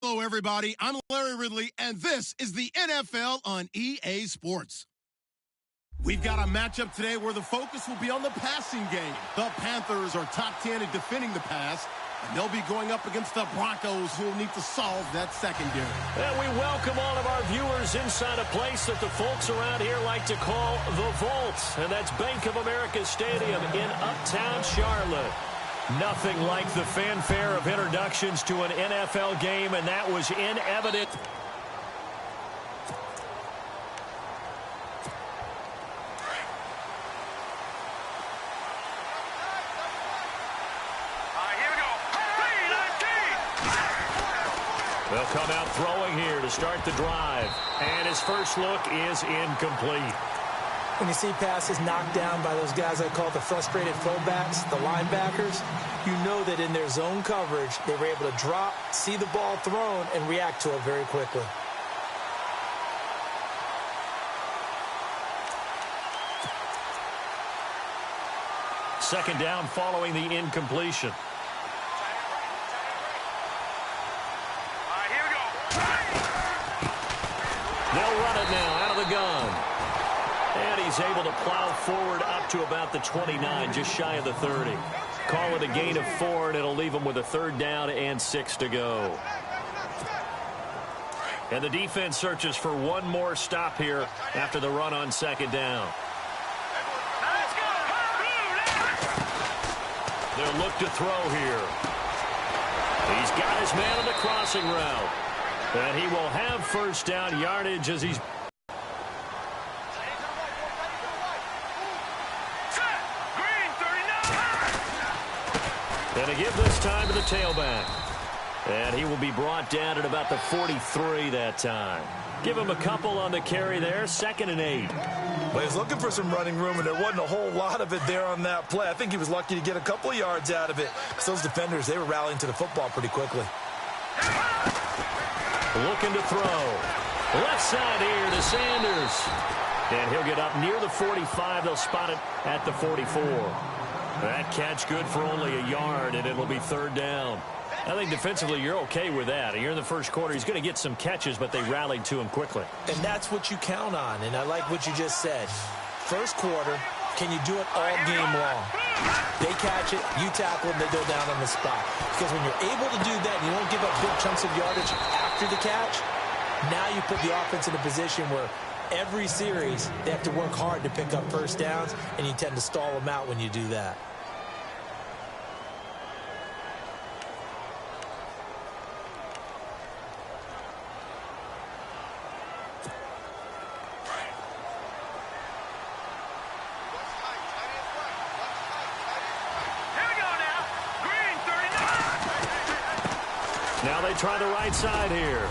Hello, everybody. I'm Larry Ridley, and this is the NFL on EA Sports. We've got a matchup today where the focus will be on the passing game. The Panthers are top 10 in defending the pass, and they'll be going up against the Broncos, who will need to solve that secondary. And we welcome all of our viewers inside a place that the folks around here like to call the Vault, and that's Bank of America Stadium in Uptown Charlotte. Nothing like the fanfare of introductions to an NFL game, and that was in evident. They'll come out throwing here to start the drive, and his first look is incomplete. When you see passes knocked down by those guys I call the frustrated fullbacks, the linebackers, you know that in their zone coverage, they were able to drop, see the ball thrown, and react to it very quickly. Second down following the incompletion. They'll run it now out of the gun. And he's able to plow forward up to about the 29, just shy of the 30. Call it a gain of 4, and it'll leave him with a third down and 6 to go. And the defense searches for one more stop here after the run on second down. They'll look to throw here. He's got his man on the crossing route. And he will have first down yardage as he's... And to give this time to the tailback. And he will be brought down at about the 43 that time. Give him a couple on the carry there, 2nd and 8. Well, he's looking for some running room, and there wasn't a whole lot of it there on that play. I think he was lucky to get a couple of yards out of it. Because those defenders, they were rallying to the football pretty quickly. Looking to throw. Left side here to Sanders. And he'll get up near the 45. They'll spot it at the 44. That catch good for only a yard, and it'll be third down. I think defensively you're okay with that. You're in the first quarter. He's going to get some catches, but they rallied to him quickly. And that's what you count on, and I like what you just said. First quarter, can you do it all game long? They catch it, you tackle them, they go down on the spot. Because when you're able to do that and you don't give up big chunks of yardage after the catch, now you put the offense in a position where every series they have to work hard to pick up first downs, and you tend to stall them out when you do that. Now they try the right side here.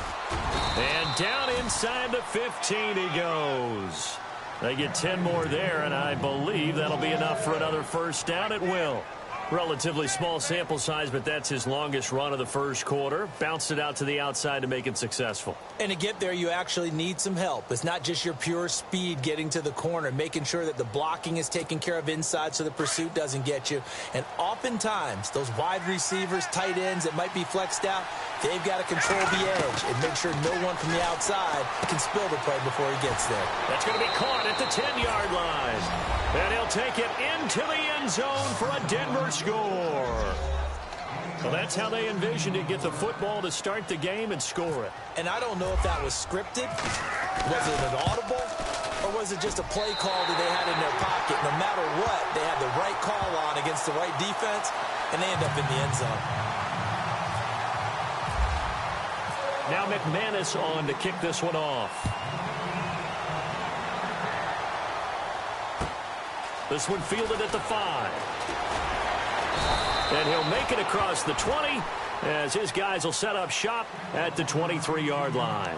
And down inside the 15 he goes. They get 10 more there, and I believe that'll be enough for another first down. It will. Relatively small sample size, but that's his longest run of the first quarter. Bounced it out to the outside to make it successful. And to get there, you actually need some help. It's not just your pure speed getting to the corner, making sure that the blocking is taken care of inside so the pursuit doesn't get you. And oftentimes, those wide receivers, tight ends that might be flexed out, they've got to control the edge and make sure no one from the outside can spill the play before he gets there. That's going to be caught at the 10-yard line. And he'll take it into the end zone for a Denver score. Well, that's how they envisioned it, get the football to start the game and score it. And I don't know if that was scripted, was it an audible, or was it just a play call that they had in their pocket? No matter what, they had the right call on against the right defense, and they end up in the end zone. Now McManus on to kick this one off. This one fielded at the 5. And he'll make it across the 20 as his guys will set up shop at the 23-yard line.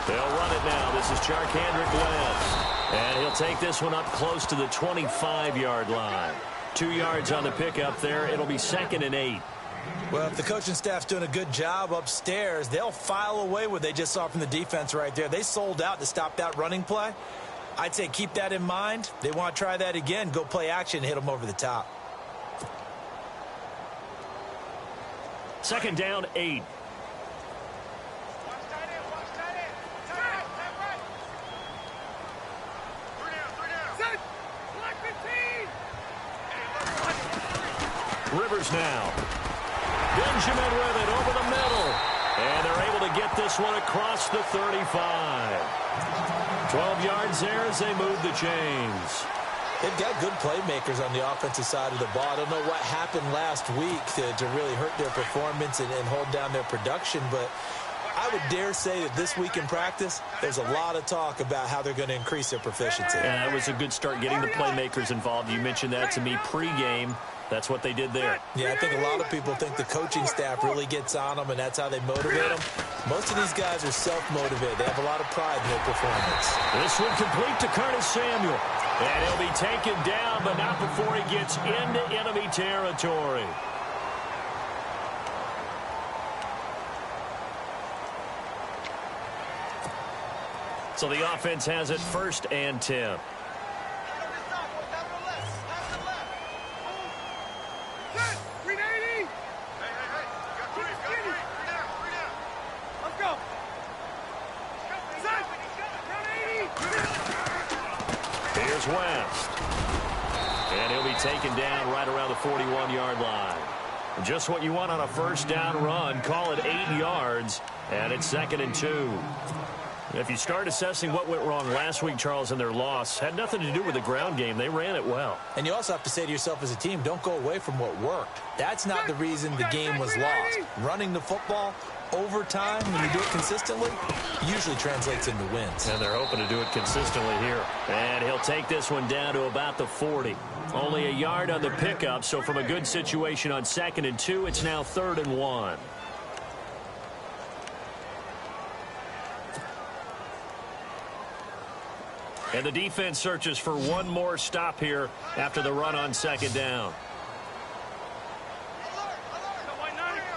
They'll run it now. this is Charkandrick West. And he'll take this one up close to the 25-yard line. 2 yards on the pickup there. It'll be 2nd and 8. Well, if the coaching staff's doing a good job upstairs, they'll file away what they just saw from the defense right there. They sold out to stop that running play. I'd say keep that in mind. They want to try that again. Go play action, hit them over the top. 2nd down, 8. Rivers now. Benjamin with it over the middle. And they're able to get this one across the 35. 12 yards there as they move the chains. They've got good playmakers on the offensive side of the ball. I don't know what happened last week to really hurt their performance and hold down their production, but I would dare say that this week in practice, there's a lot of talk about how they're going to increase their proficiency. And that was a good start getting the playmakers involved. You mentioned that to me pregame. That's what they did there. Yeah, I think a lot of people think the coaching staff really gets on them, and that's how they motivate them. Most of these guys are self-motivated. They have a lot of pride in their performance. This one complete to Curtis Samuel. And he'll be taken down, but not before he gets into enemy territory. So the offense has it 1st and 10. Here's West. And he'll be taken down right around the 41-yard line. Just what you want on a 1st down run. Call it 8 yards, and it's 2nd and 2. If you start assessing what went wrong last week, Charles, in their loss, had nothing to do with the ground game. They ran it well. And you also have to say to yourself as a team, don't go away from what worked. That's not the reason the game was lost. Running the football over time, when you do it consistently, usually translates into wins. And they're hoping to do it consistently here. And he'll take this one down to about the 40. Only a yard on the pickup, so from a good situation on 2nd and 2, it's now 3rd and 1. And the defense searches for one more stop here after the run on 2nd down.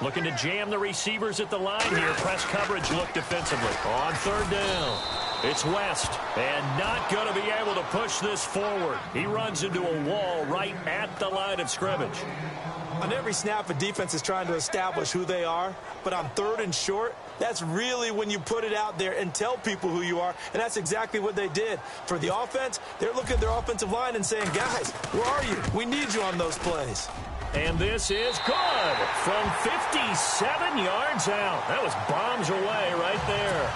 Looking to jam the receivers at the line here. Press coverage look defensively. On 3rd down, it's West. And not going to be able to push this forward. He runs into a wall right at the line of scrimmage. On every snap, a defense is trying to establish who they are. But on 3rd and short, that's really when you put it out there and tell people who you are. And that's exactly what they did. For the offense, they're looking at their offensive line and saying, guys, where are you? We need you on those plays. And this is good from 57 yards out. That was bombs away right there.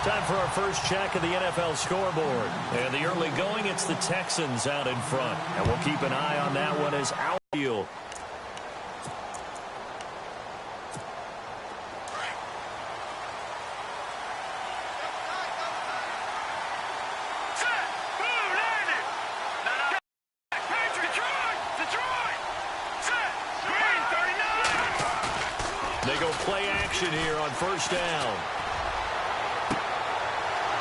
Time for our first check of the NFL scoreboard. And the early going, it's the Texans out in front. And we'll keep an eye on that one as outfield. They go play action here on 1st down.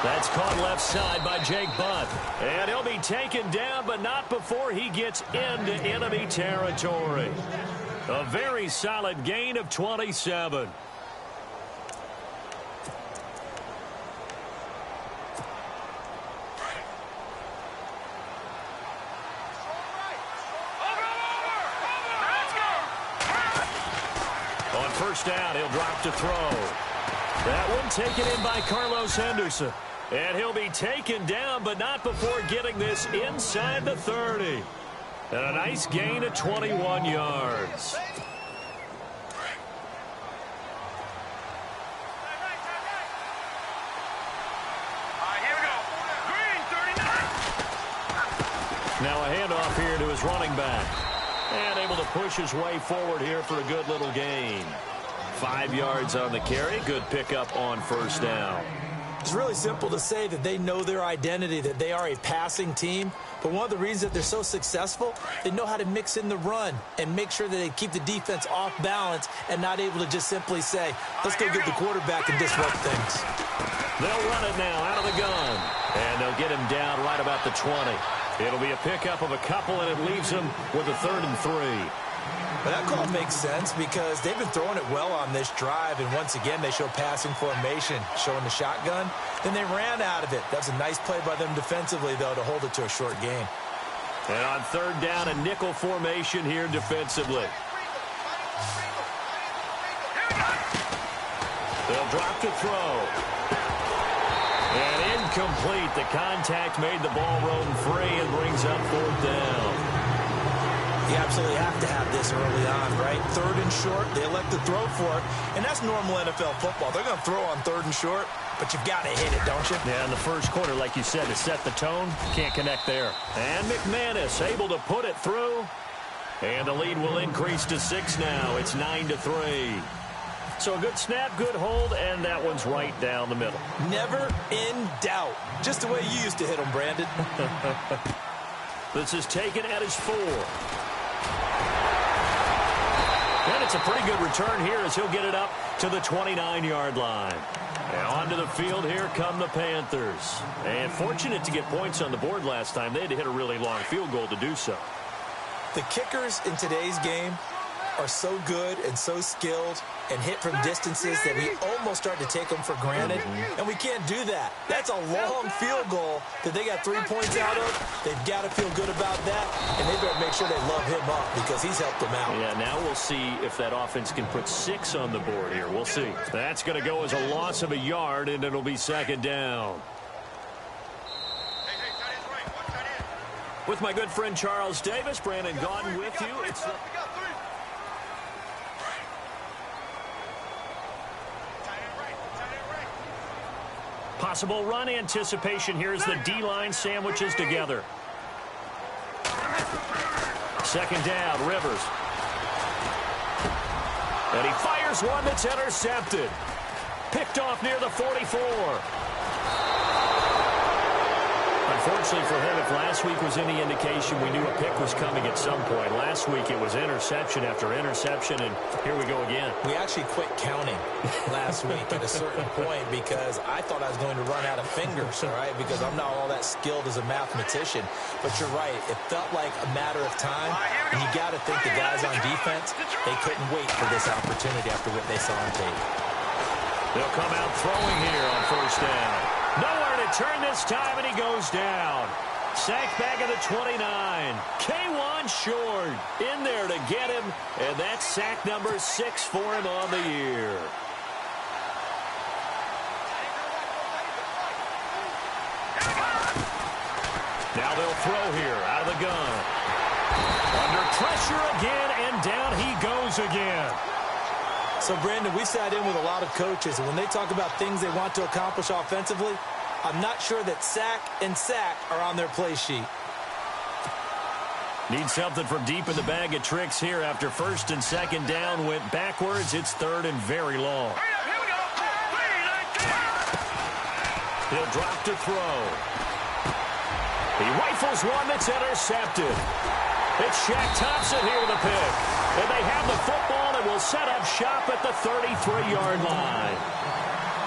That's caught left side by Jake Butt. And he'll be taken down, but not before he gets into enemy territory. A very solid gain of 27. On 1st down, he'll drop to throw. That one taken in by Carlos Henderson. And he'll be taken down, but not before getting this inside the 30. And a nice gain of 21 yards. Now a handoff here to his running back. And able to push his way forward here for a good little gain. 5 yards on the carry. Good pickup on 1st down. It's really simple to say that they know their identity, that they are a passing team. But one of the reasons that they're so successful, they know how to mix in the run and make sure that they keep the defense off balance and not able to just simply say, let's go get the quarterback and disrupt things. They'll run it now out of the gun. And they'll get him down right about the 20. It'll be a pickup of a couple, and it leaves him with a 3rd and 3. But that call makes sense because they've been throwing it well on this drive, and once again they show passing formation, showing the shotgun. Then they ran out of it. That's a nice play by them defensively, though, to hold it to a short gain. And on 3rd down, a nickel formation here defensively. They'll drop to throw. And incomplete. The contact made the ball roam free and brings up 4th down. You absolutely have to have this early on, right? 3rd and short, they elect to throw for it, and that's normal NFL football. They're going to throw on 3rd and short, but you've got to hit it, don't you? Yeah, in the first quarter, like you said, to set the tone, can't connect there. And McManus able to put it through, and the lead will increase to 6 now. It's 9-3. So a good snap, good hold, and that one's right down the middle. Never in doubt. Just the way you used to hit them, Brandon. This is taken at his 4. And it's a pretty good return here as he'll get it up to the 29-yard line. And onto the field, here come the Panthers. And fortunate to get points on the board last time. They had to hit a really long field goal to do so. The kickers in today's game are so good and so skilled and hit from distances that we almost start to take them for granted, and we can't do that. That's a long field goal that they got 3 points out of. They've got to feel good about that, and they better make sure they love him up because he's helped them out. Yeah, now we'll see if that offense can put 6 on the board here. We'll see. That's going to go as a loss of a yard, and it'll be 2nd down. With my good friend Charles Davis, Brandon Gaudin with you. It's possible run anticipation here as the D-line sandwiches together. 2nd down, Rivers. And he fires one that's intercepted. Picked off near the 44. Unfortunately for him, if last week was any indication, we knew a pick was coming at some point. Last week it was interception after interception, and here we go again. We actually quit counting last week at a certain point because I thought I was going to run out of fingers, all right, because I'm not all that skilled as a mathematician. But you're right. It felt like a matter of time, and you got to think the guys on defense, they couldn't wait for this opportunity after what they saw on tape. They'll come out throwing here on 1st down. Nowhere to turn this time, and he goes down. Sacked back at the 29. K1 Short in there to get him, and that's sack number 6 for him on the year. Now they'll throw here out of the gun. Under pressure again, and down he goes again. So, Brandon, we sat in with a lot of coaches, and when they talk about things they want to accomplish offensively, I'm not sure that sack and sack are on their play sheet. Need something from deep in the bag of tricks here after 1st and 2nd down went backwards. It's 3rd and very long. He'll drop to throw. He rifles one that's intercepted. It's Shaq Thompson here with a pick. And they have the football and will set up shop at the 33-yard line.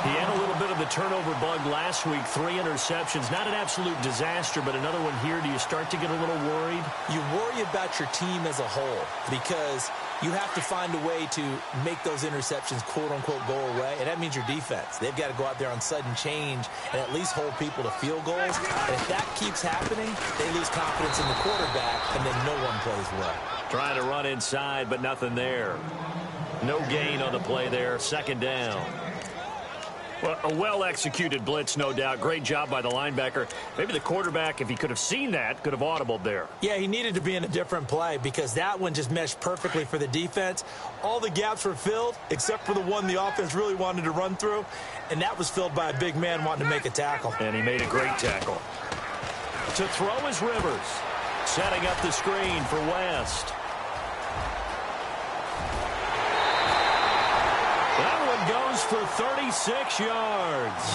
He had a little bit of the turnover bug last week, 3 interceptions. Not an absolute disaster, but another one here. Do you start to get a little worried? You worry about your team as a whole because you have to find a way to make those interceptions, quote-unquote, go away, and that means your defense. They've got to go out there on sudden change and at least hold people to field goals. And if that keeps happening, they lose confidence in the quarterback, and then no one plays well. Trying to run inside, but nothing there. No gain on the play there. 2nd down. Well, a well-executed blitz, no doubt. Great job by the linebacker. Maybe the quarterback, if he could have seen that, could have audibled there. Yeah, he needed to be in a different play because that one just meshed perfectly for the defense. All the gaps were filled except for the one the offense really wanted to run through, and that was filled by a big man wanting to make a tackle. And he made a great tackle. To throw is Rivers. Setting up the screen for West. Goes for 36 yards.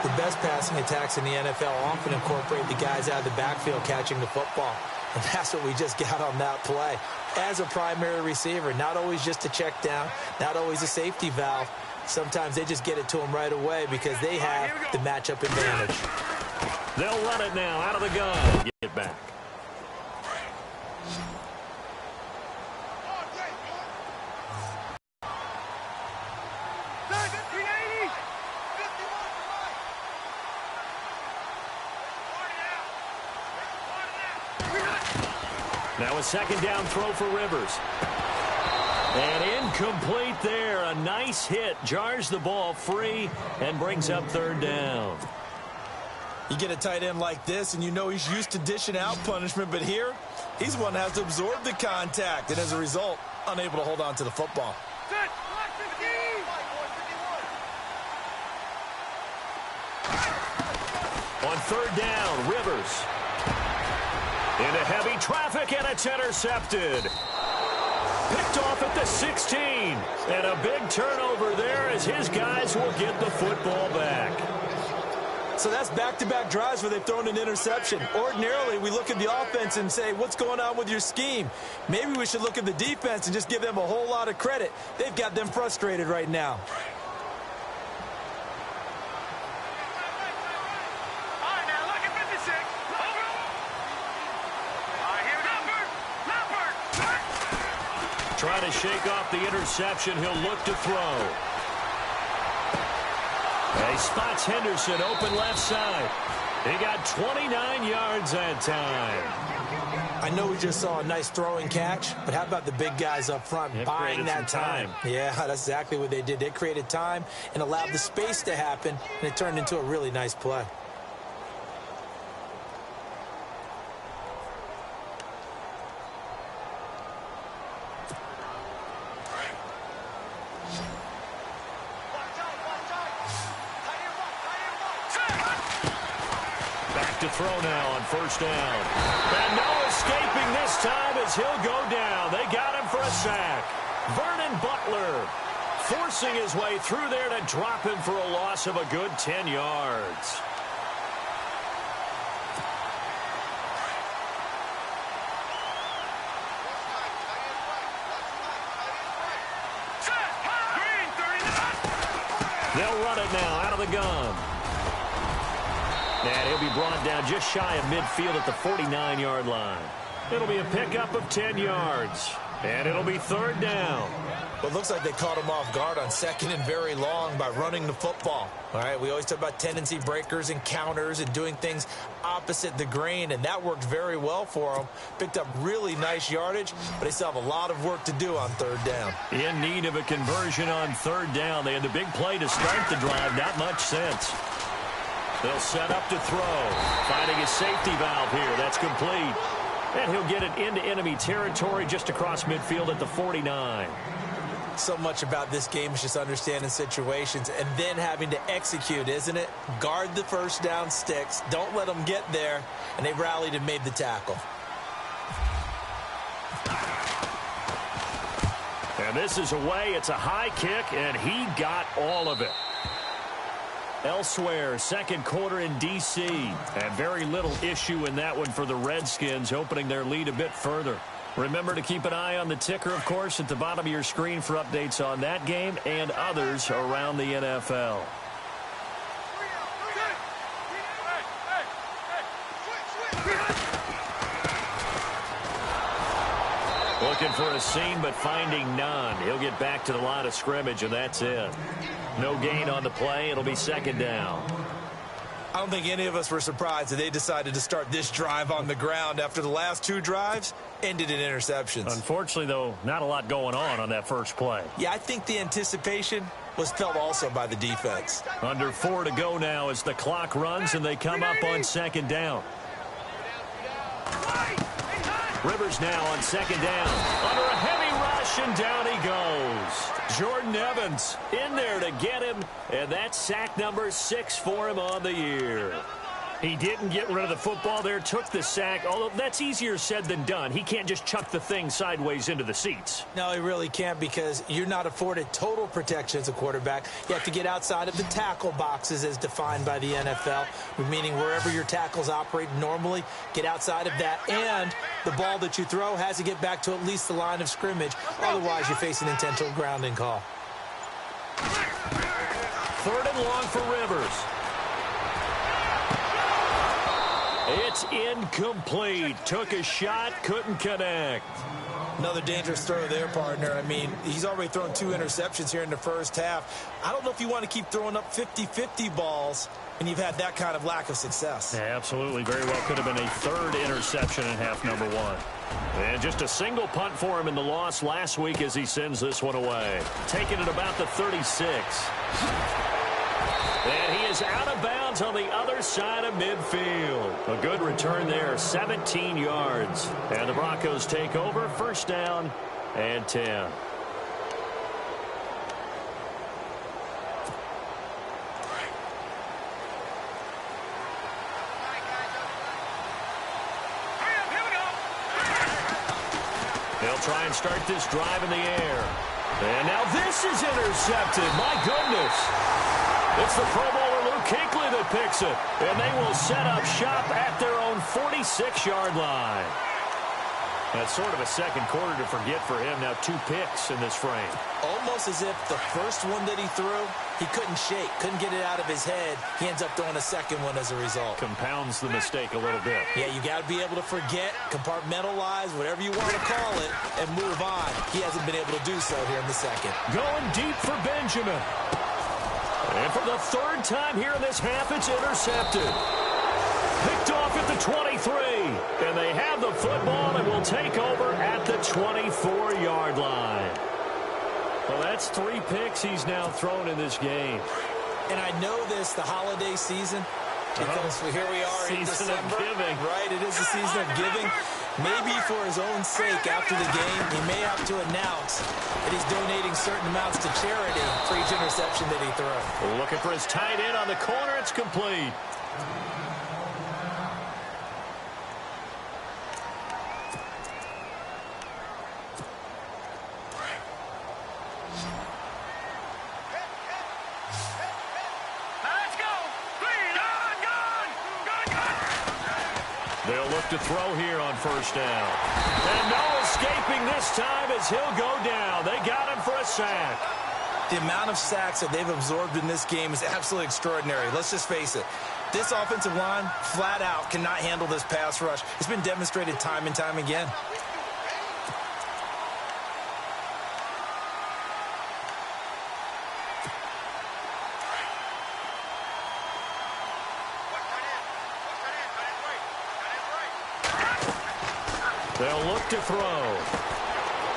The best passing attacks in the NFL often incorporate the guys out of the backfield catching the football. And that's what we just got on that play. As a primary receiver, not always just a check down, not always a safety valve. Sometimes they just get it to them right away because they have the matchup advantage. They'll run it now out of the gun. Get it back. Now a second down throw for Rivers. And incomplete there. A nice hit. Jars the ball free and brings up third down. You get a tight end like this, and you know he's used to dishing out punishment, but here, he's one that has to absorb the contact, and as a result, unable to hold on to the football. On third down, Rivers. Into heavy traffic, and it's intercepted. Picked off at the 16. And a big turnover there as his guys will get the football back. So that's back-to-back drives where they've thrown an interception. Ordinarily, we look at the offense and say, what's going on with your scheme? Maybe we should look at the defense and just give them a whole lot of credit. They've got them frustrated right now. Trying to shake off the interception. He'll look to throw. He spots Henderson open left side. He got 29 yards that time. I know we just saw a nice throwing catch, but how about the big guys up front buying that time? Yeah, that's exactly what they did. They created time and allowed the space to happen, and it turned into a really nice play. To throw now on first down. And no escaping this time as he'll go down. They got him for a sack. Vernon Butler forcing his way through there to drop him for a loss of a good 10 yards. They'll run it now out of the gun. And he'll be brought down just shy of midfield at the 49-yard line. It'll be a pickup of 10 yards. And it'll be third down. Well, it looks like they caught him off guard on second and very long by running the football. All right, we always talk about tendency breakers and counters and doing things opposite the grain, and that worked very well for them. Picked up really nice yardage, but they still have a lot of work to do on third down. In need of a conversion on third down. They had the big play to start the drive. Not much sense. They'll set up to throw. Finding a safety valve here. That's complete. And he'll get it into enemy territory just across midfield at the 49. So much about this game is just understanding situations and then having to execute, isn't it? Guard the first down sticks. Don't let them get there. And they rallied and made the tackle. And this is away. It's a high kick, and he got all of it. Elsewhere, second quarter in D.C. And very little issue in that one for the Redskins, opening their lead a bit further. Remember to keep an eye on the ticker, of course, at the bottom of your screen for updates on that game and others around the NFL. Looking for a seam, but finding none. He'll get back to the line of scrimmage, and that's it. No gain on the play. It'll be second down. I don't think any of us were surprised that they decided to start this drive on the ground after the last two drives ended in interceptions. Unfortunately, though, not a lot going on that first play. Yeah, I think the anticipation was felt also by the defense. Under 4 to go now as the clock runs, and they come up on second down. Rivers now on second down. Under a heavy rush, and down he goes. Jordan Evans in there to get him, and that's sack number 6 for him on the year. He didn't get rid of the football there, took the sack, although that's easier said than done. He can't just chuck the thing sideways into the seats. No, he really can't, because you're not afforded total protection as a quarterback. You have to get outside of the tackle boxes as defined by the NFL, meaning wherever your tackles operate normally, get outside of that, and the ball that you throw has to get back to at least the line of scrimmage. Otherwise, you face an intentional grounding call. third and long for Rivers. It's incomplete. Took a shot, couldn't connect. Another dangerous throw there, partner. I mean, he's already thrown 2 interceptions here in the first half. I don't know if you want to keep throwing up 50-50 balls when you've had that kind of lack of success. Yeah, absolutely. Very well could have been a third interception in half number 1. And just a single punt for him in the loss last week as he sends this one away. Taking it about the 36. And he is out of bounds on the other side of midfield. A good return there, 17 yards. And the Broncos take over, first down and 10. They'll try and start this drive in the air. And now this is intercepted. My goodness. It's the Pro Bowler Luke Kuechly that picks it. And they will set up shop at their own 46-yard line. That's sort of a second quarter to forget for him. Now 2 picks in this frame. Almost as if the first one that he threw, he couldn't shake, couldn't get it out of his head. He ends up throwing a second one as a result. Compounds the mistake a little bit. Yeah, you got to be able to forget, compartmentalize, whatever you want to call it, and move on. He hasn't been able to do so here in the second. Going deep for Benjamin. And for the third time here in this half, it's intercepted. Picked off at the 23. And they have the football and will take over at the 24-yard line. Well, that's 3 picks he's now thrown in this game. And I know this, the holiday season, because here we are in December. Season of giving. Right, it is the season of giving. Maybe for his own sake after the game, he may have to announce that he's donating certain amounts to charity for each interception that he throws. Looking for his tight end on the corner. It's complete. They'll look to throw here on first down. And no escaping this time as he'll go down. They got him for a sack. The amount of sacks that they've absorbed in this game is absolutely extraordinary. Let's just face it. This offensive line, flat out, cannot handle this pass rush. It's been demonstrated time and time again. They'll look to throw.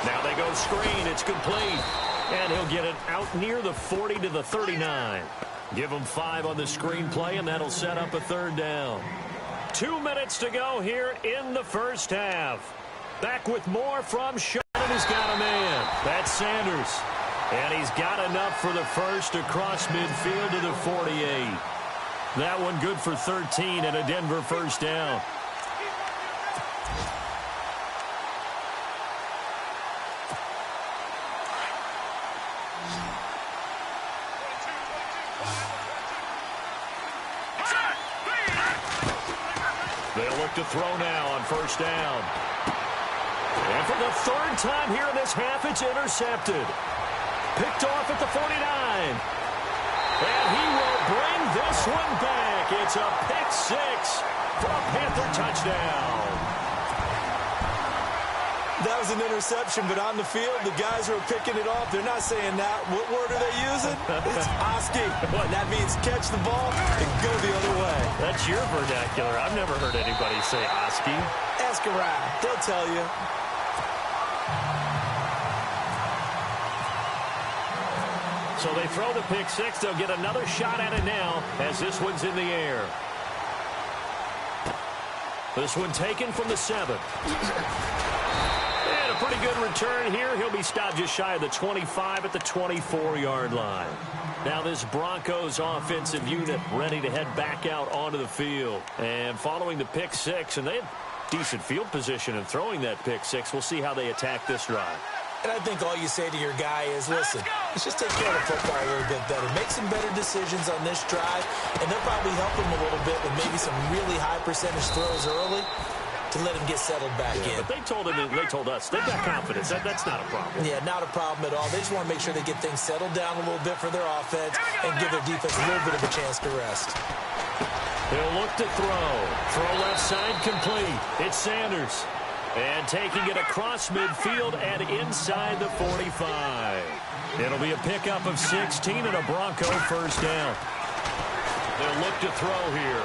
Now they go screen. It's complete. And he'll get it out near the 40 to the 39. Give him 5 on the screen play, and that'll set up a third down. 2 minutes to go here in the first half. Back with more from Sean, and he's got a man. That's Sanders. And he's got enough for the first across midfield to the 48. That one good for 13 and a Denver first down. They'll look to throw now on first down. And for the third time here in this half, it's intercepted. Picked off at the 49. And he will bring this one back. It's a pick 6 for a Panther touchdown. That was an interception, but on the field, the guys who are picking it off, they're not saying that. What word are they using? It's Oski. That means catch the ball and go the other way. That's your vernacular. I've never heard anybody say Oski. Ask around. They'll tell you. So they throw the pick 6. They'll get another shot at it now as this one's in the air. This one taken from the 7. And a pretty good return here. He'll be stopped just shy of the 25 at the 24-yard line. Now this Broncos offensive unit ready to head back out onto the field. And following the pick 6, and they had decent field position in throwing that pick 6. We'll see how they attack this drive. And I think all you say to your guy is, listen, let's just take care of the football a little bit better. Make some better decisions on this drive, and they'll probably help him a little bit with maybe some really high percentage throws early. to let him get settled back in. But they told us, they've got confidence. That's not a problem. Yeah, not a problem at all. They just want to make sure they get things settled down a little bit for their offense and give their defense a little bit of a chance to rest. He'll look to throw. Throw left side complete. It's Sanders. And taking it across midfield and inside the 45. It'll be a pickup of 16 and a Bronco first down. They'll look to throw here.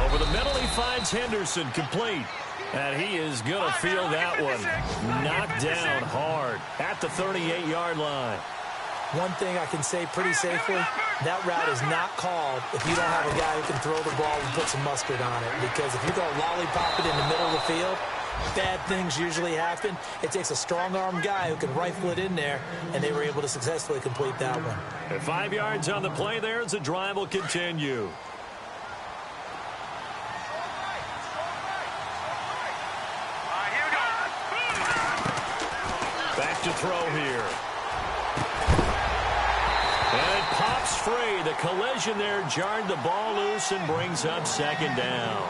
Over the middle, he finds Henderson complete. And he is going to feel that one. Knocked down hard at the 38-yard line. One thing I can say pretty safely, that route is not called if you don't have a guy who can throw the ball and put some mustard on it. Because if you're going to lollipop it in the middle of the field, bad things usually happen. It takes a strong-arm guy who can rifle it in there, and they were able to successfully complete that one. And 5 yards on the play there as the drive will continue. Back to throw here. And it pops free. The collision there jarred the ball loose and brings up second down.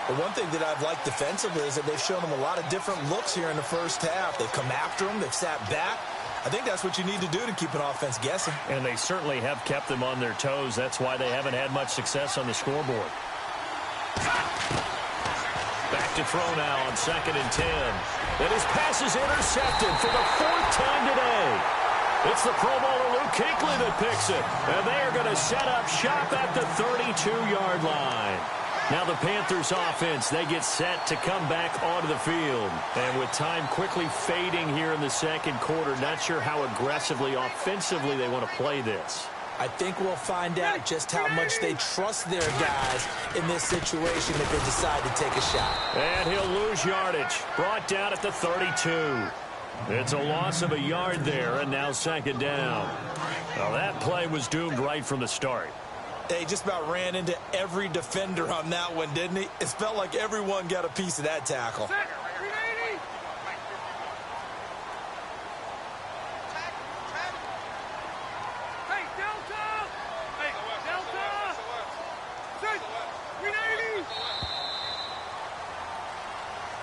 But one thing that I've liked defensively is that they've shown them a lot of different looks here in the first half. They've come after them. They've sat back. I think that's what you need to do to keep an offense guessing. And they certainly have kept them on their toes. That's why they haven't had much success on the scoreboard. Back to throw now on 2nd and 10. And his pass is intercepted for the 4th time today. It's the Pro Bowler Luke Kuechly that picks it. And they are going to set up shop at the 32-yard line. Now the Panthers offense, they get set to come back onto the field. And with time quickly fading here in the second quarter, not sure how aggressively, offensively they want to play this. I think we'll find out just how much they trust their guys in this situation if they decide to take a shot. And he'll lose yardage. Brought down at the 32. It's a loss of a yard there, and now second down. Well, that play was doomed right from the start. They just about ran into every defender on that one, didn't he? It felt like everyone got a piece of that tackle.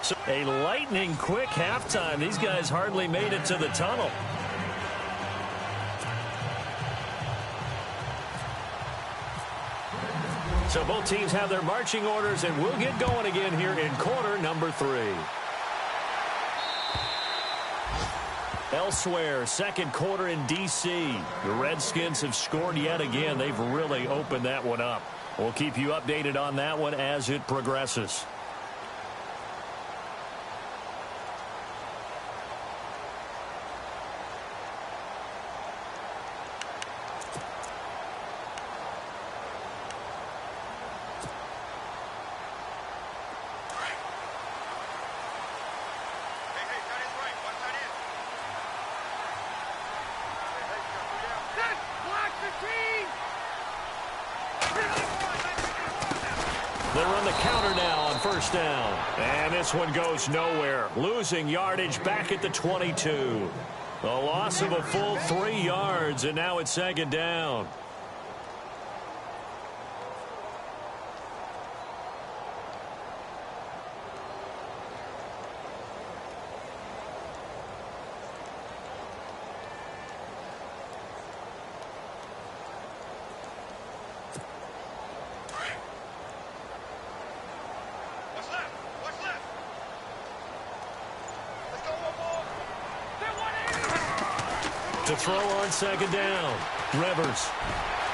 So a lightning quick halftime. These guys hardly made it to the tunnel. So both teams have their marching orders, and we'll get going again here in quarter number 3. Elsewhere, second quarter in D.C. The Redskins have scored yet again. They've really opened that one up. We'll keep you updated on that one as it progresses. They run the counter now on first down. And this one goes nowhere. Losing yardage back at the 22. A loss of a full 3 yards, and now it's second down. To throw on second down. Rivers.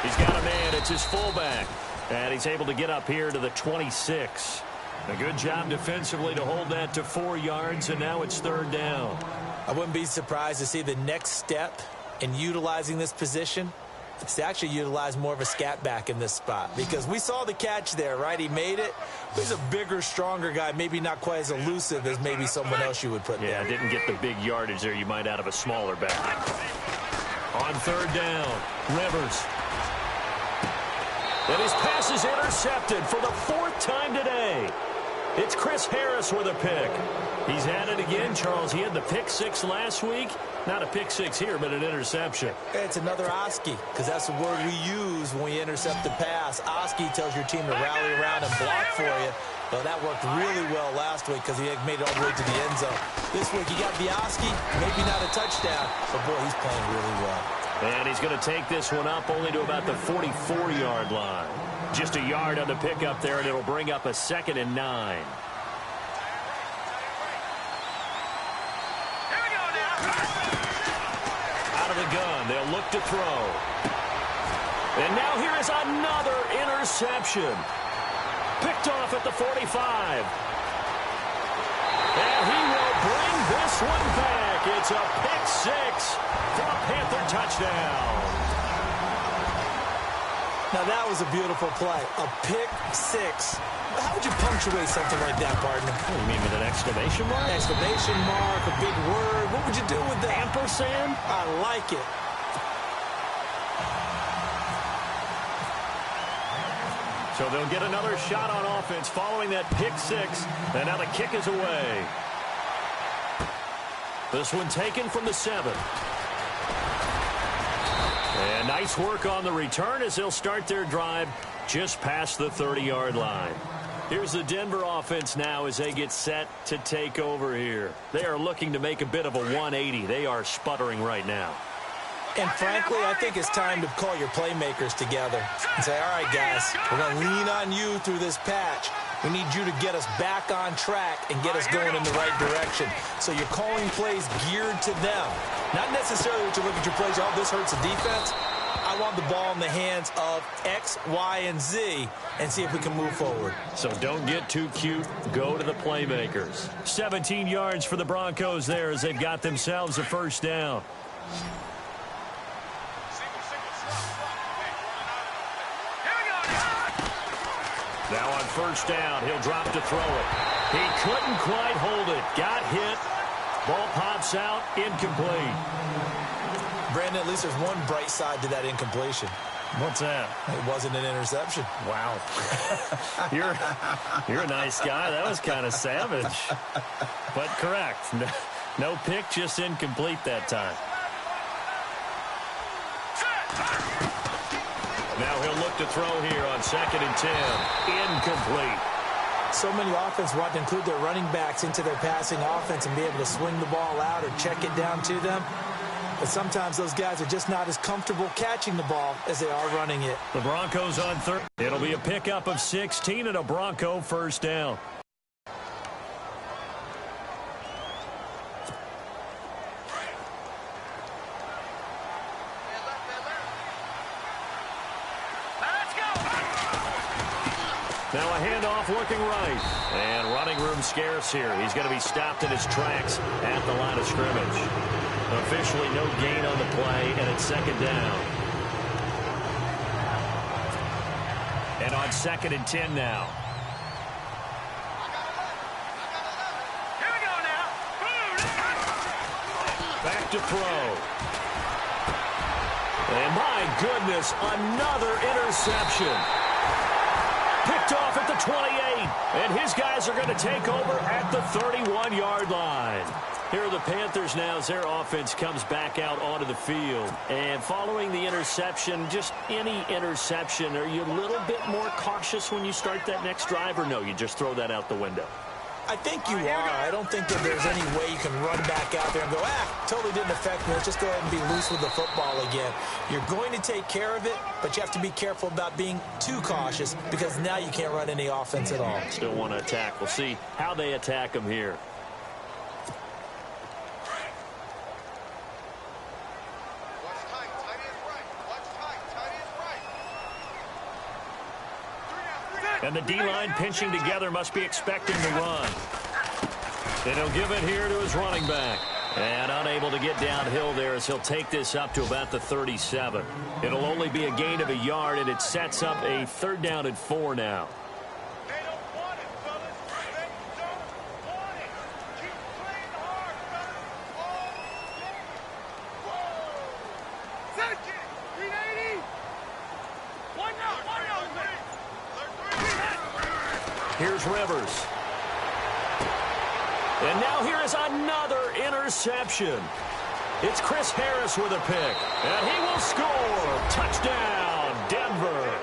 He's got a man. It's his fullback. And he's able to get up here to the 26. A good job defensively to hold that to 4 yards, and now it's third down. I wouldn't be surprised to see the next step in utilizing this position. It's to actually utilize more of a scat back in this spot, because we saw the catch there, right? He made it. He's a bigger, stronger guy, maybe not quite as elusive as maybe someone else you would put there. Yeah, didn't get the big yardage there you might out of a smaller back. On third down, Rivers. And his pass is intercepted for the 4th time today. It's Chris Harris with a pick. He's had it again, Charles. He had the pick six last week. Not a pick six here, but an interception. It's another Oski, because that's the word we use when we intercept the pass. Oski tells your team to rally around and block for you. Well, that worked really well last week because he made it all the way to the end zone. This week, he got the Oski, maybe not a touchdown, but boy, he's playing really well. And he's going to take this one up only to about the 44-yard line. Just a yard on the pickup there, and it'll bring up a 2nd and 9. Out of the gun, they'll look to throw. And now here is another interception. Picked off at the 45. And he will bring this one back. It's a pick six for a Panther touchdown. Now, that was a beautiful play. A pick six. How would you punctuate something like that, partner? What, you mean with an exclamation mark? Exclamation mark, a big word. What would you do with that? Ampersand? I like it. So they'll get another shot on offense following that pick six. And now the kick is away. This one taken from the 7. And nice work on the return as they'll start their drive just past the 30-yard line. Here's the Denver offense now as they get set to take over here. They are looking to make a bit of a 180. They are sputtering right now. And frankly, I think it's time to call your playmakers together and say, all right, guys, we're going to lean on you through this patch. We need you to get us back on track and get us going in the right direction. So you're calling plays geared to them. Not necessarily what you look at your plays, oh, this hurts the defense. I want the ball in the hands of X, Y, and Z and see if we can move forward. So don't get too cute. Go to the playmakers. 17 yards for the Broncos there as they've got themselves a first down. Now on first down, he'll drop to throw it. He couldn't quite hold it. Got hit. Ball pops out. Incomplete. Brandon, at least there's one bright side to that incompletion. What's that? It wasn't an interception. Wow. You're a nice guy. That was kind of savage. But correct. No pick, just incomplete that time. Now he'll look to throw here on 2nd and 10. Incomplete. So many offenses want to include their running backs into their passing offense and be able to swing the ball out or check it down to them. But sometimes those guys are just not as comfortable catching the ball as they are running it. The Broncos on third. It'll be a pickup of 16 and a Bronco first down. Now a handoff looking right. And running room scarce here. He's going to be stopped in his tracks at the line of scrimmage. Officially no gain on the play, and it's 2nd down. And on 2nd and 10 now. Here we go now. Back to throw. And my goodness, another interception. Picked off at the 28, and his guys are going to take over at the 31-yard line. Here are the Panthers now as their offense comes back out onto the field. And following the interception, just any interception, are you a little bit more cautious when you start that next drive, or no, you just throw that out the window? I think you are. I don't think that there's any way you can run back out there and go, totally didn't affect me. Let's just go ahead and be loose with the football again. You're going to take care of it, but you have to be careful about being too cautious because now you can't run any offense at all. Still want to attack. We'll see how they attack them here. And the D-line pinching together must be expecting to run. And he'll give it here to his running back. And unable to get downhill there as he'll take this up to about the 37. It'll only be a gain of a yard, and it sets up a 3rd down and 4 now. They don't want it, fellas. They don't want it. Keep playing hard, fellas. All game. Whoa. Second. 380. One out. Here's Rivers. And now here is another interception. It's Chris Harris with a pick, and he will score. Touchdown, Denver.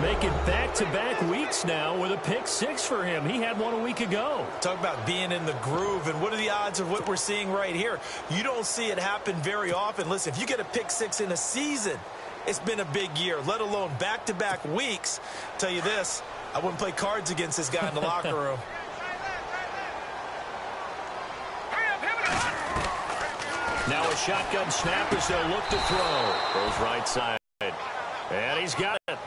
Making back-to-back weeks now with a pick six for him. He had one a week ago. Talk about being in the groove, and what are the odds of what we're seeing right here? You don't see it happen very often. Listen, if you get a pick six in a season, it's been a big year, let alone back-to-back weeks. Tell you this, I wouldn't play cards against this guy in the locker room. Now a shotgun snap as they'll look to throw. Goes right side. And he's got it.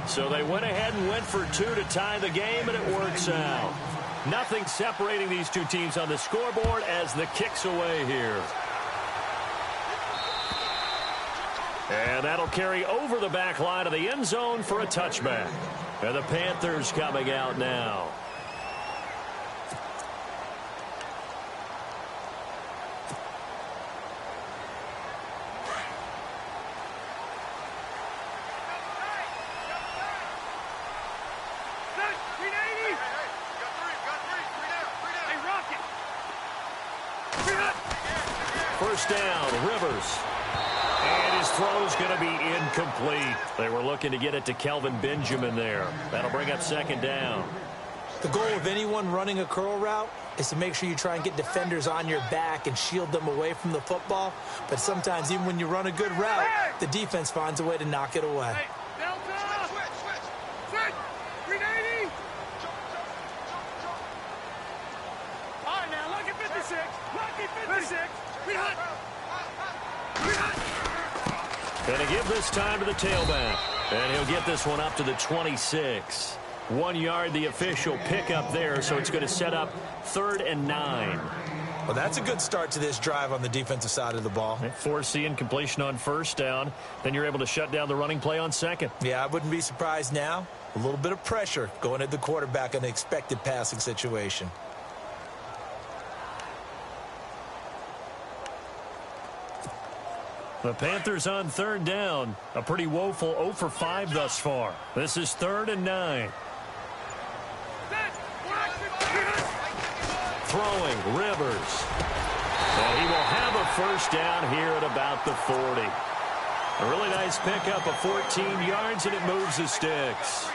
So they went ahead and went for two to tie the game, and it works out. Nothing separating these two teams on the scoreboard as the kick's away here. And that'll carry over the back line of the end zone for a touchback. And the Panthers coming out now. First down, Rivers. And his throw's going to be incomplete. They were looking to get it to Kelvin Benjamin there. That'll bring up second down. The goal of anyone running a curl route is to make sure you try and get defenders on your back and shield them away from the football. But sometimes, even when you run a good route, the defense finds a way to knock it away. Switch! 380! All right, now, look at 56. Lucky 56. Going to give this time to the tailback. And he'll get this one up to the 26. 1 yard, the official pickup there, so it's going to set up 3rd and 9. Well, that's a good start to this drive on the defensive side of the ball. Forcing completion on first down. Then you're able to shut down the running play on second. Yeah, I wouldn't be surprised now. A little bit of pressure going at the quarterback in an expected passing situation. The Panthers on 3rd down. A pretty woeful 0 for 5 thus far. This is 3rd and 9. Throwing, Rivers. And he will have a first down here at about the 40. A really nice pickup of 14 yards, and it moves the sticks.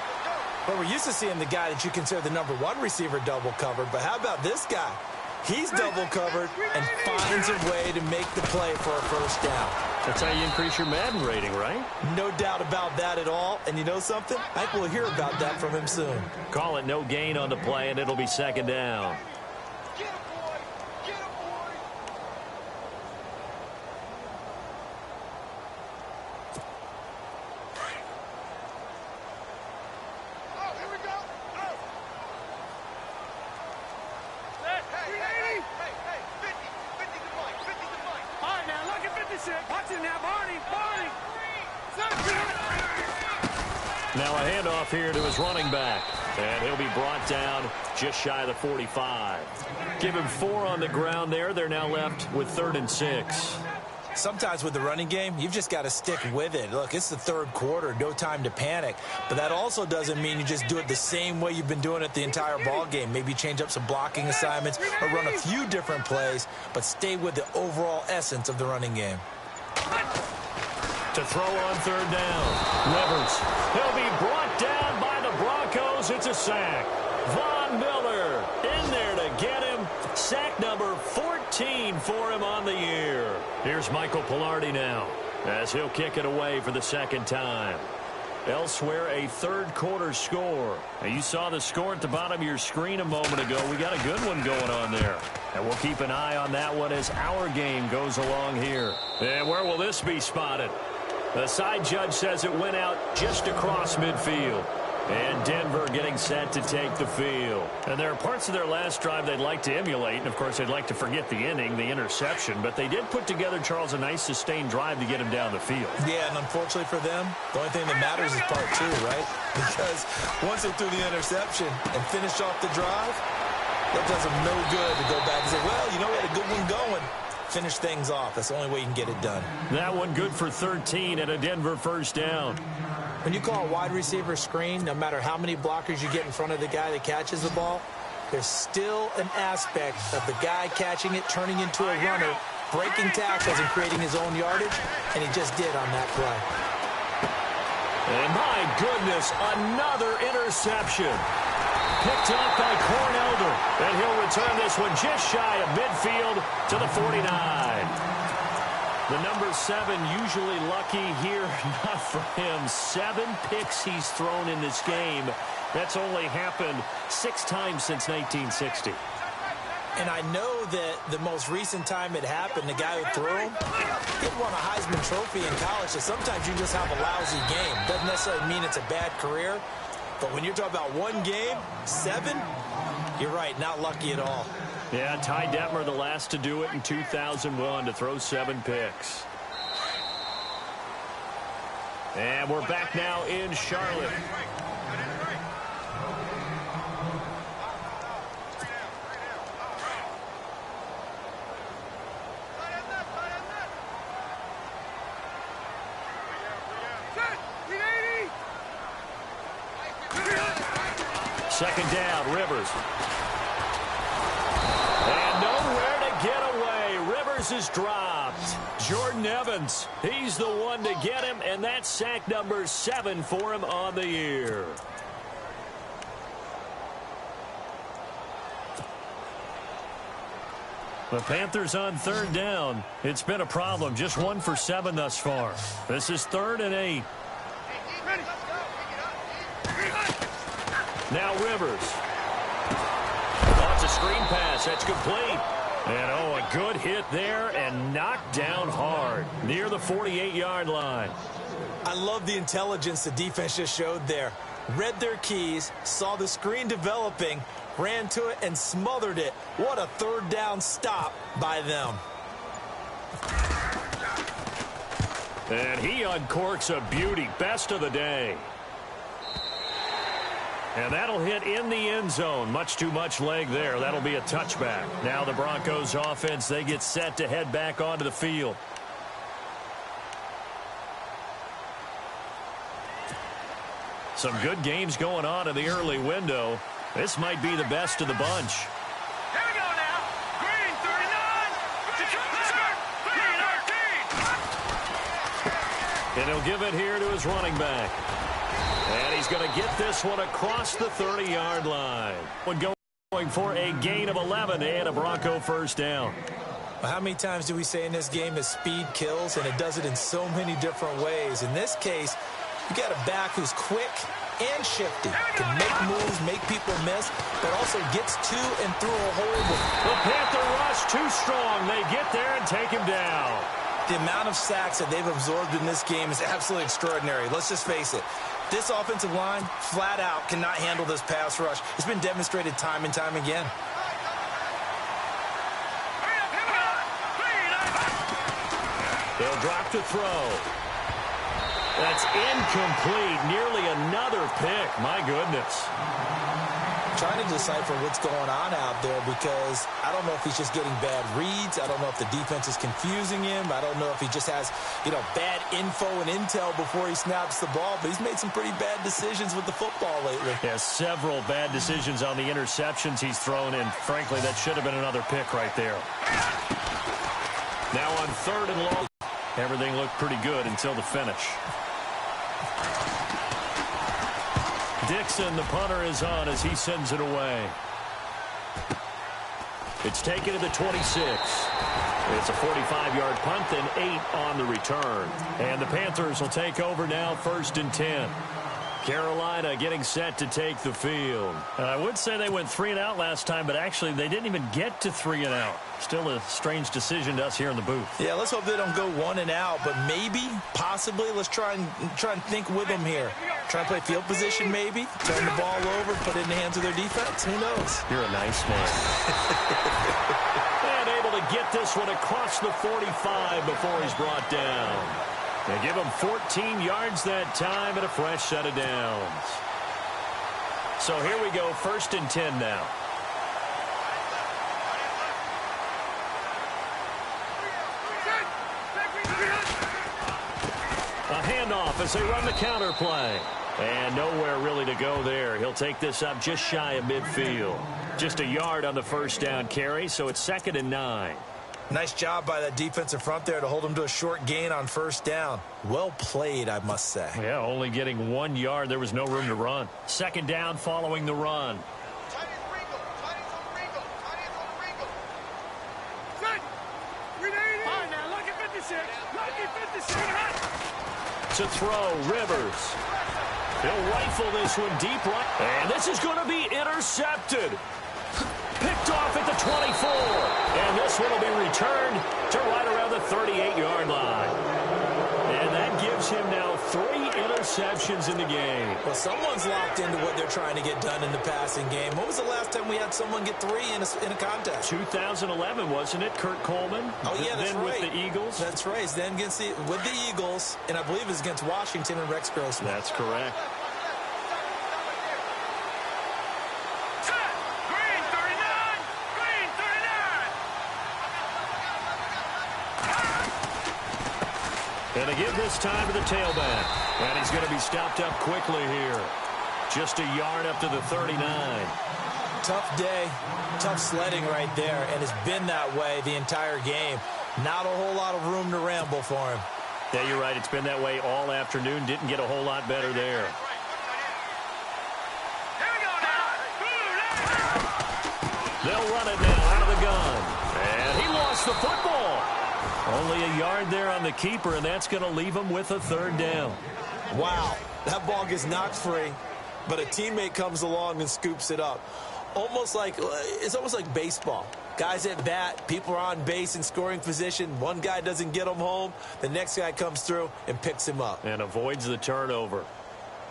Well, we're used to seeing the guy that you consider the #1 receiver double covered, but how about this guy? He's double covered and finds a way to make the play for a first down. That's how you increase your Madden rating, right? No doubt about that at all. And you know something? I think we'll hear about that from him soon. Call it no gain on the play, and it'll be second down. Get him, boy! Get him, boy! Oh, here we go! Oh! Hey, 50 to Mike, 50 to Mike. All right, now, look at 56. Watch it now, Barney! Now a handoff here to his running back. And he'll be brought down just shy of the 45. Give him 4 on the ground there. They're now left with 3rd and 6. Sometimes with the running game, you've just got to stick with it. Look, it's the 3rd quarter, no time to panic. But that also doesn't mean you just do it the same way you've been doing it the entire ball game. Maybe change up some blocking assignments or run a few different plays, but stay with the overall essence of the running game. To throw on 3rd down. Rivers. He'll be brought down by the Broncos. It's a sack. Von Miller in there to get him. Sack number 14 for him on the year. Here's Michael Pilardi now as he'll kick it away for the second time. Elsewhere, a 3rd quarter score. Now, you saw the score at the bottom of your screen a moment ago. We got a good one going on there. And we'll keep an eye on that one as our game goes along here. And where will this be spotted? The side judge says it went out just across midfield. And Denver getting set to take the field. And there are parts of their last drive they'd like to emulate. And, of course, they'd like to forget the inning, the interception. But they did put together, Charles, a nice sustained drive to get him down the field. Yeah, and unfortunately for them, the only thing that matters is part 2, right? Because once they threw the interception and finished off the drive, that does them no good to go back and say, well, you know, we had a good one going. Finish things off. That's the only way you can get it done. That one good for 13 and a Denver first down. When you call a wide receiver screen, no matter how many blockers you get in front of the guy that catches the ball, there's still an aspect of the guy catching it, turning into a runner, breaking tackles and creating his own yardage, and he just did on that play. And my goodness, another interception. Picked up by Cornelder, and he'll return this one just shy of midfield to the 49. The number 7 usually lucky here, not for him. 7 picks he's thrown in this game. That's only happened 6 times since 1960. And I know that the most recent time it happened, the guy who threw him, he won a Heisman Trophy in college, so sometimes you just have a lousy game. Doesn't necessarily mean it's a bad career, but when you're talking about one game, 7, you're right, not lucky at all. Yeah, Ty Detmer, the last to do it in 2001, to throw 7 picks. And we're back now in Charlotte. Second down, Rivers. And nowhere to get away. Rivers is dropped. Jordan Evans, he's the one to get him, and that's sack number 7 for him on the year. The Panthers on third down. It's been a problem. Just 1 for 7 thus far. This is 3rd and 8. Now Rivers. Oh, it's a screen pass. That's complete. And, oh, a good hit there and knocked down hard near the 48-yard line. I love the intelligence the defense just showed there. Read their keys, saw the screen developing, ran to it, and smothered it. What a third down stop by them. And he uncorks a beauty. Best of the day. And that'll hit in the end zone. Much too much leg there. That'll be a touchback. Now the Broncos offense, they get set to head back onto the field. Some good games going on in the early window. This might be the best of the bunch. Here we go now. Green 39. Green 13. And he'll give it here to his running back. And he's going to get this one across the 30-yard line. Going for a gain of 11 and a Bronco first down. How many times do we say in this game that speed kills, and it does it in so many different ways? In this case, you got a back who's quick and shifty, can make moves, make people miss, but also gets to and through a hole. The Panther rush too strong. They get there and take him down. The amount of sacks that they've absorbed in this game is absolutely extraordinary. Let's just face it. This offensive line, flat out, cannot handle this pass rush. It's been demonstrated time and time again. They'll drop to throw. That's incomplete. Nearly another pick. My goodness. Trying to decipher what's going on out there, because I don't know if he's just getting bad reads. I don't know if the defense is confusing him. I don't know if he just has, bad info and intel before he snaps the ball. But he's made some pretty bad decisions with the football lately. Yeah, several bad decisions on the interceptions he's thrown in. Frankly, that should have been another pick right there. Now on 3rd and long. Everything looked pretty good until the finish. Dixon, the punter, is on as he sends it away. It's taken to the 26. It's a 45-yard punt and 8 on the return. And the Panthers will take over now, 1st and 10. Carolina getting set to take the field. And I would say they went 3 and out last time, but actually they didn't even get to 3 and out. Still a strange decision to us here in the booth. Yeah, let's hope they don't go 1 and out, but maybe, possibly, let's try and think with them here. Try and play field position maybe, turn the ball over, put it in the hands of their defense. Who knows? You're a nice man. And able to get this one across the 45 before he's brought down. They give him 14 yards that time and a fresh set of downs. So here we go, 1st and 10 now. A handoff as they run the counter play. And nowhere really to go there. He'll take this up just shy of midfield. Just a yard on the first down carry, so it's 2nd and 9. Nice job by that defensive front there to hold him to a short gain on first down. Well played, I must say. Yeah, only getting 1 yard. There was no room to run. 2nd down following the run. To throw, Rivers. He'll rifle this one deep right. And this is going to be intercepted. Picked off at the 24. And this one will be returned to right around the 38-yard line. And that gives him now 3 interceptions in the game. Well, someone's locked into what they're trying to get done in the passing game. When was the last time we had someone get 3 in a contest? 2011, wasn't it, Kurt Coleman? Oh, yeah, that's then right. With the Eagles? That's right. Then with the Eagles, and I believe it was against Washington and Rex Grossman. That's correct. And they give this time to the tailback. And he's going to be stopped up quickly here. Just a yard up to the 39. Tough day, tough sledding right there, and it's been that way the entire game. Not a whole lot of room to ramble for him. Yeah, you're right. It's been that way all afternoon. Didn't get a whole lot better there. They'll run it now out of the gun. And he lost the football. Only a yard there on the keeper, and that's going to leave him with a 3rd down. Wow, that ball gets knocked free, but a teammate comes along and scoops it up. It's almost like baseball. Guys at bat, people are on base in scoring position. One guy doesn't get him home. The next guy comes through and picks him up. And avoids the turnover.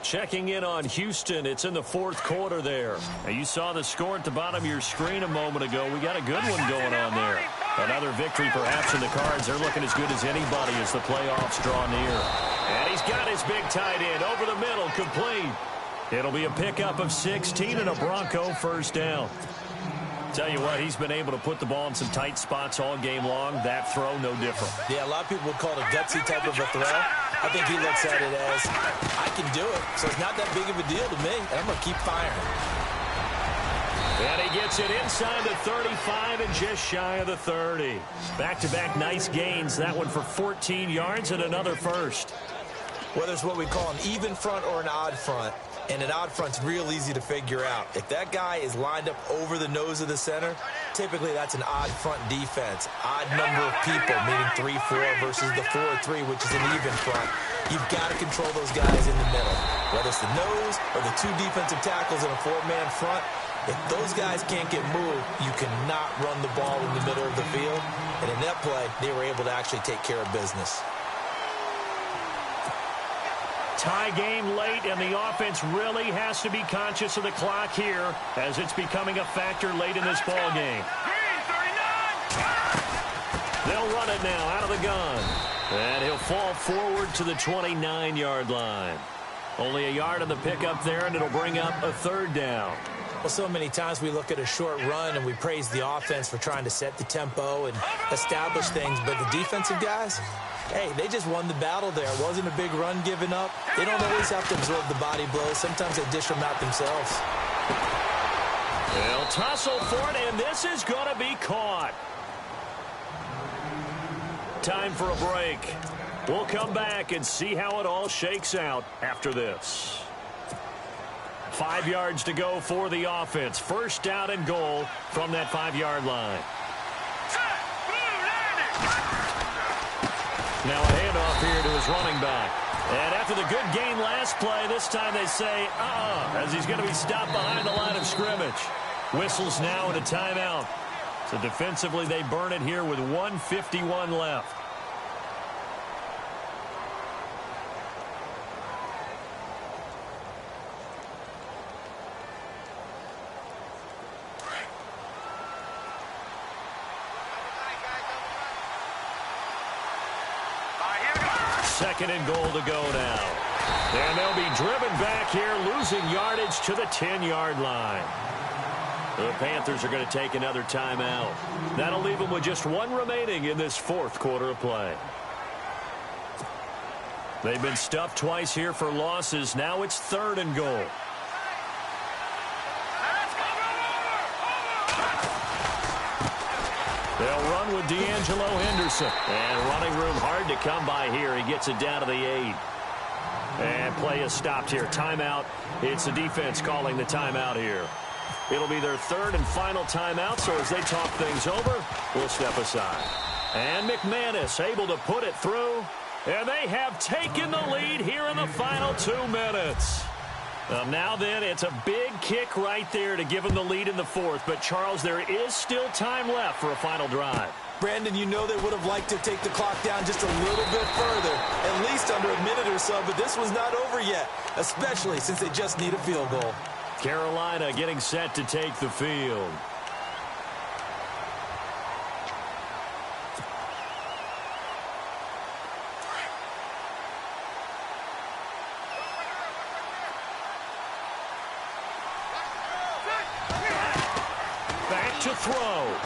Checking in on Houston. It's in the 4th quarter there. Now, you saw the score at the bottom of your screen a moment ago. We got a good one going on there. Another victory perhaps in the cards. They're looking as good as anybody as the playoffs draw near. And he's got his big tight end over the middle, complete. It'll be a pickup of 16 and a Bronco 1st down. Tell you what, he's been able to put the ball in some tight spots all game long. That throw, no different. Yeah, a lot of people would call it a gutsy type of a throw. I think he looks at it as, I can do it, so it's not that big of a deal to me, and I'm going to keep firing. And he gets it inside the 35 and just shy of the 30. Back-to-back nice gains. That one for 14 yards and another first. Whether it's what we call an even front or an odd front, and an odd front's real easy to figure out. If that guy is lined up over the nose of the center, typically that's an odd front defense. Odd number of people, meaning 3-4 versus the 4-3, which is an even front. You've got to control those guys in the middle. Whether it's the nose or the 2 defensive tackles in a 4-man front, if those guys can't get moved, you cannot run the ball in the middle of the field. And in that play, they were able to actually take care of business. Tie game late, and the offense really has to be conscious of the clock here as it's becoming a factor late in this ball game. They'll run it now out of the gun. And he'll fall forward to the 29-yard line. Only a yard on the pickup there, and it'll bring up a 3rd down. Well, so many times we look at a short run and we praise the offense for trying to set the tempo and establish things, but the defensive guys, hey, they just won the battle there. It wasn't a big run given up. They don't always have to absorb the body blows. Sometimes they dish them out themselves. They'll tussle for it, and this is going to be caught. Time for a break. We'll come back and see how it all shakes out after this. 5 yards to go for the offense. 1st down and goal from that 5-yard line. Now a handoff here to his running back. And after the good gain last play, this time they say, as he's going to be stopped behind the line of scrimmage. Whistles now and a timeout. So defensively, they burn it here with 1:51 left. Second and goal to go now. And they'll be driven back here, losing yardage to the 10-yard line. The Panthers are going to take another timeout. That'll leave them with just 1 remaining in this 4th quarter of play. They've been stuffed twice here for losses. Now it's 3rd and goal. They'll run with D'Angelo Henderson. And running room hard to come by here. He gets it down to the 8. And play is stopped here. Timeout. It's the defense calling the timeout here. It'll be their third and final timeout, so as they talk things over, we'll step aside. And McManus able to put it through. And they have taken the lead here in the final 2 minutes. Now then, it's a big kick right there to give them the lead in the fourth. But, Charles, there is still time left for a final drive. Brandon, you know they would have liked to take the clock down just a little bit further, at least under a minute or so, but this one's not over yet, especially since they just need a field goal. Carolina getting set to take the field. Back to throw.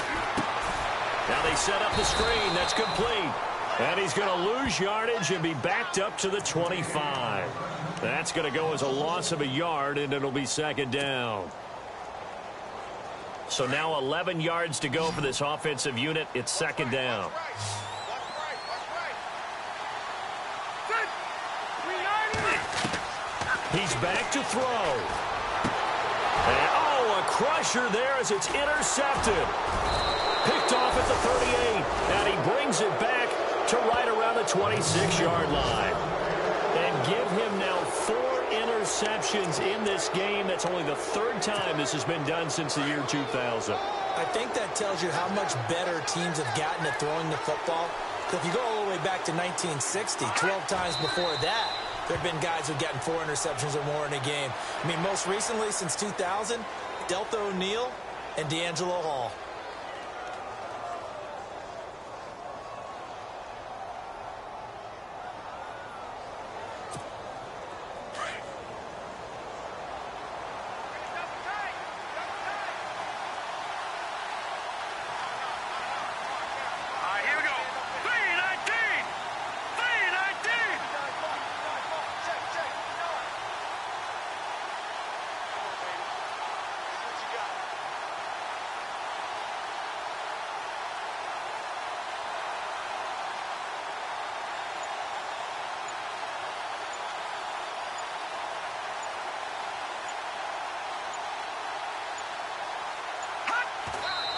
Now they set up the screen. That's complete. And he's going to lose yardage and be backed up to the 25. That's going to go as a loss of a yard, and it'll be second down. So now 11 yards to go for this offensive unit. It's second down. He's back to throw. And, oh, a crusher there as it's intercepted. Picked off at the 38, and he brings it back to right around the 26-yard line. And give him now 4 interceptions in this game. That's only the third time this has been done since the year 2000. I think that tells you how much better teams have gotten at throwing the football. Because if you go all the way back to 1960, 12 times before that, there have been guys who've gotten 4 interceptions or more in a game. I mean, most recently, since 2000, Delta O'Neal and D'Angelo Hall.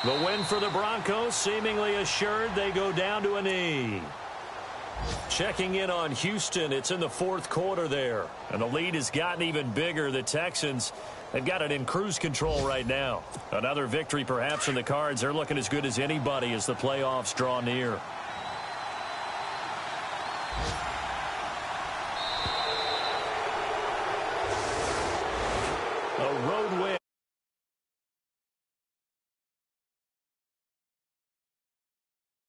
The win for the Broncos seemingly assured. They go down to a knee. Checking in on Houston. It's in the fourth quarter there. And the lead has gotten even bigger. The Texans, they've got it in cruise control right now. Another victory perhaps in the cards. They're looking as good as anybody as the playoffs draw near. A road win.